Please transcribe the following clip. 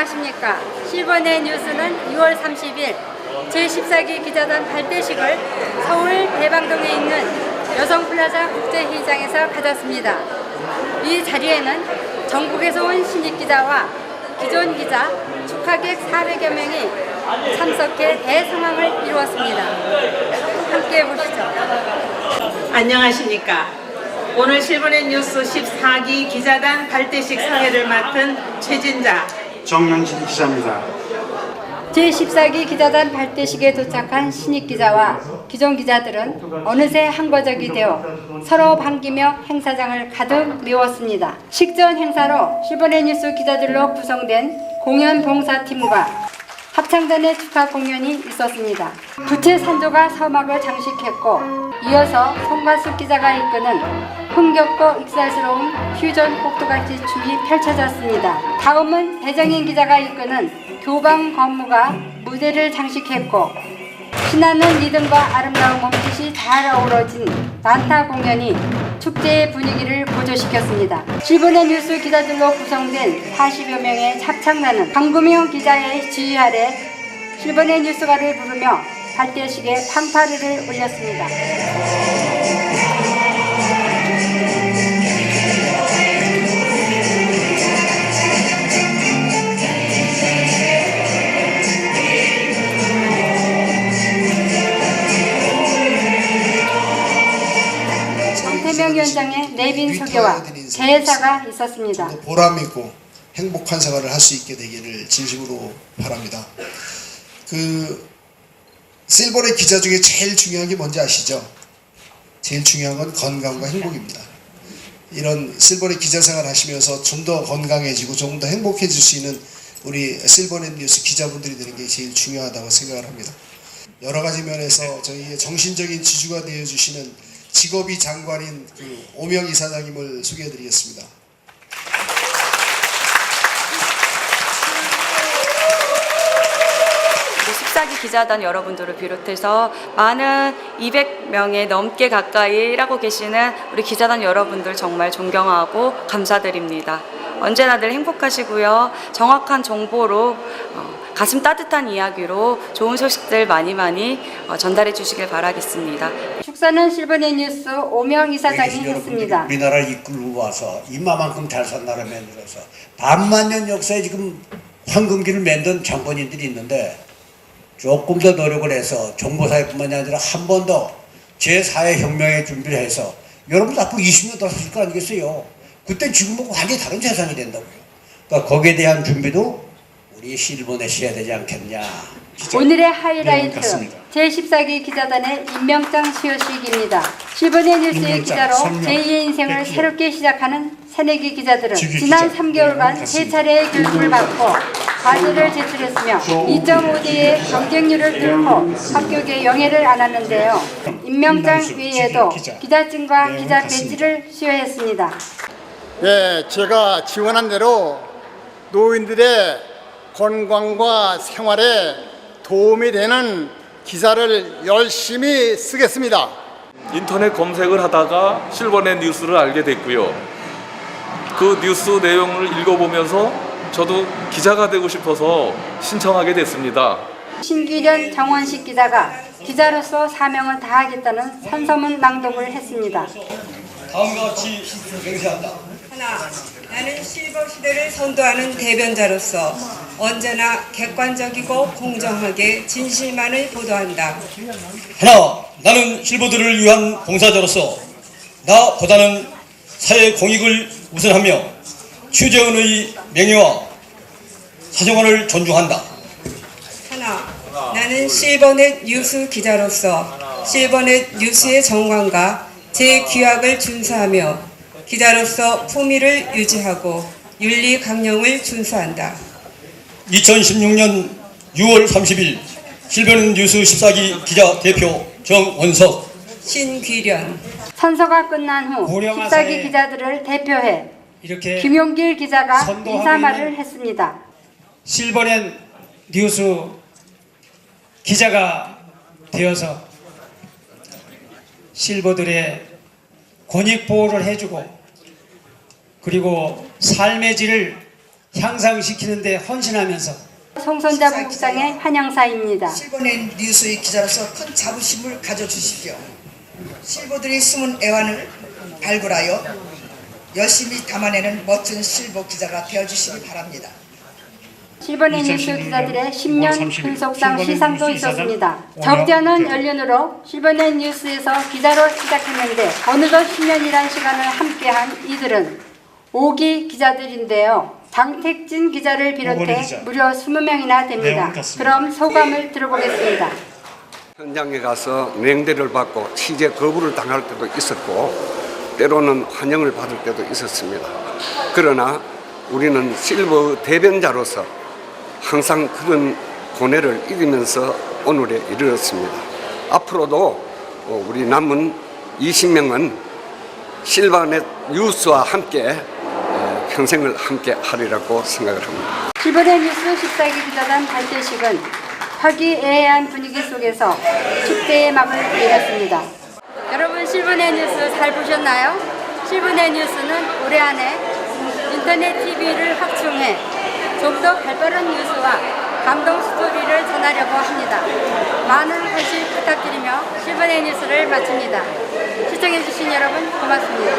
안녕하십니까. 실버넷 뉴스는 6월 30일 제14기 기자단 발대식을 서울 대방동에 있는 여성플라자 국제회의장에서 가졌습니다. 이 자리에는 전국에서 온 신입기자와 기존 기자, 축하객 400여 명이 참석해 대성황을 이루었습니다. 함께 보시죠. 안녕하십니까. 오늘 실버넷 뉴스 14기 기자단 발대식 사회를 맡은 최진자, 정영진 기자입니다. 제14기 기자단 발대식에 도착한 신입 기자와 기존 기자들은 어느새 한거적이 되어 서로 반기며 행사장을 가득 메웠습니다. 식전 행사로 실버넷 뉴스 기자들로 구성된 공연 봉사팀과 합창단의 축하 공연이 있었습니다. 부채 산조가 서막을 장식했고 이어서 송가숙 기자가 이끄는 흥겹고 익살스러운 퓨전 꼭두각시 춤이 펼쳐졌습니다. 다음은 배정인 기자가 이끄는 교방 건무가 무대를 장식했고 신나는 리듬과 아름다운 몸짓이 잘 어우러진 난타 공연이 축제의 분위기를 고조시켰습니다. 실버넷 뉴스 기자들로 구성된 40여 명의 합창단은 강구명 기자의 지휘 아래 실버넷 뉴스가를 부르며 발대식에 fanfare를 올렸습니다. 정태명 위원장의 내빈 소개와 대사가 있었습니다. 보람 있고 행복한 생활을 할 수 있게 되기를 진심으로 바랍니다. 실버넷 기자 중에 제일 중요한 게 뭔지 아시죠? 제일 중요한 건 건강과 행복입니다. 이런 실버넷 기자 생활 하시면서 좀 더 건강해지고 좀 더 행복해질 수 있는 우리 실버넷 뉴스 기자분들이 되는 게 제일 중요하다고 생각을 합니다. 여러 가지 면에서 저희의 정신적인 지주가 되어주시는 직업이 장관인 오명 이사장님을 소개해드리겠습니다. 14기 기자단 여러분들을 비롯해서 많은 200명에 넘게 가까이 일하고 계시는 우리 기자단 여러분들 정말 존경하고 감사드립니다. 언제나 늘 행복하시고요. 정확한 정보로 가슴 따뜻한 이야기로 좋은 소식들 많이 전달해 주시길 바라겠습니다. 축사는 실버넷 뉴스 오명 이사장이 했습니다. 우리나라를 이끌고 와서 이마만큼 잘 산 나라 만들어서 반만년 역사에 지금 황금기를 만든 장본인들이 있는데 조금 더 노력을 해서 정보사회뿐만이 아니라 한 번 더 제4의 준비를 해서 여러분 앞으로 20년 더 사실 거 아니겠어요? 그때 지금하고 완전히 다른 세상이 된다고요. 그러니까 거기에 대한 준비도 우리 실버넷이 해야 되지 않겠냐. 오늘의 하이라이트 제14기 기자단의 임명장 수여식입니다. 실버넷 뉴스의 기자로 제2의 인생을 새롭게 시작하는 새내기 기자들은 지난 3개월간 3차례의 교육을 받고 과제를 제출했으며 2.5대의 경쟁률을 뚫고 합격의 영예를 안았는데요. 임명장 외에도 기자증과 기자 배지를 수여했습니다. 네, 제가 지원한 대로 노인들의 건강과 생활에 도움이 되는 기사를 열심히 쓰겠습니다. 인터넷 검색을 하다가 실버넷 뉴스를 알게 됐고요. 그 뉴스 내용을 읽어보면서 저도 기자가 되고 싶어서 신청하게 됐습니다. 신기련 정원식 기자가 기자로서 사명을 다하겠다는 선서문 낭독을 했습니다. 다음과 같이 맹세한다. 하나, 나는 실버 시대를 선도하는 대변자로서 언제나 객관적이고 공정하게 진실만을 보도한다. 하나, 나는 실버들을 위한 봉사자로서 나보다는 사회 공익을 우선하며 취재원의 명예와 사생활을 존중한다. 하나, 나는 실버넷 뉴스 기자로서 실버넷 뉴스의 정관과 제 규약을 준수하며 기자로서 품위를 유지하고 윤리 강령을 준수한다. 2016년 6월 30일 실버넷 뉴스 14기 기자 대표 정원석. 신귀련. 선서가 끝난 후 14기 기자들을 대표해 김용길 기자가 인사말을 했습니다. 실버넷 뉴스 기자가 되어서 실버들의 권익 보호를 해주고 그리고 삶의 질을 향상시키는 데 헌신하면서 송선자 부국장의 한양사입니다. 실버넷 뉴스의 기자로서 큰 자부심을 가져주십시오. 실버들이 숨은 애환을 발굴하여 열심히 담아내는 멋진 실버 기자가 되어주시기 바랍니다. 실버넷 뉴스 기자들의 10년 분속상 시상도 있었습니다. 적지 않은 연륜으로 실버넷 뉴스에서 기자로 시작했는데 어느덧 10년이란 시간을 함께한 이들은 5기 기자들인데요. 장택진 기자를 비롯해 무려 20명이나 됩니다. 그럼 소감을 들어보겠습니다. 현장에 가서 냉대를 받고 취재 거부를 당할 때도 있었고 때로는 환영을 받을 때도 있었습니다. 그러나 우리는 실버 대변자로서 항상 그런 고뇌를 이기면서 오늘에 이르렀습니다. 앞으로도 우리 남은 20명은 실버넷 뉴스와 함께 평생을 함께 하리라고 생각을 합니다. 실버넷 뉴스 14기 기자단 발대식은 화기애애한 분위기 속에서 축제의 막을 내렸습니다. 여러분 실버넷 뉴스 잘 보셨나요? 실버넷 뉴스는 올해 안에 인터넷 TV를 확충해 좀 더 발빠른 뉴스와 감동 스토리를 전하려고 합니다. 많은 관심 부탁드리며 실버넷 뉴스를 마칩니다. 시청해주신 여러분 고맙습니다.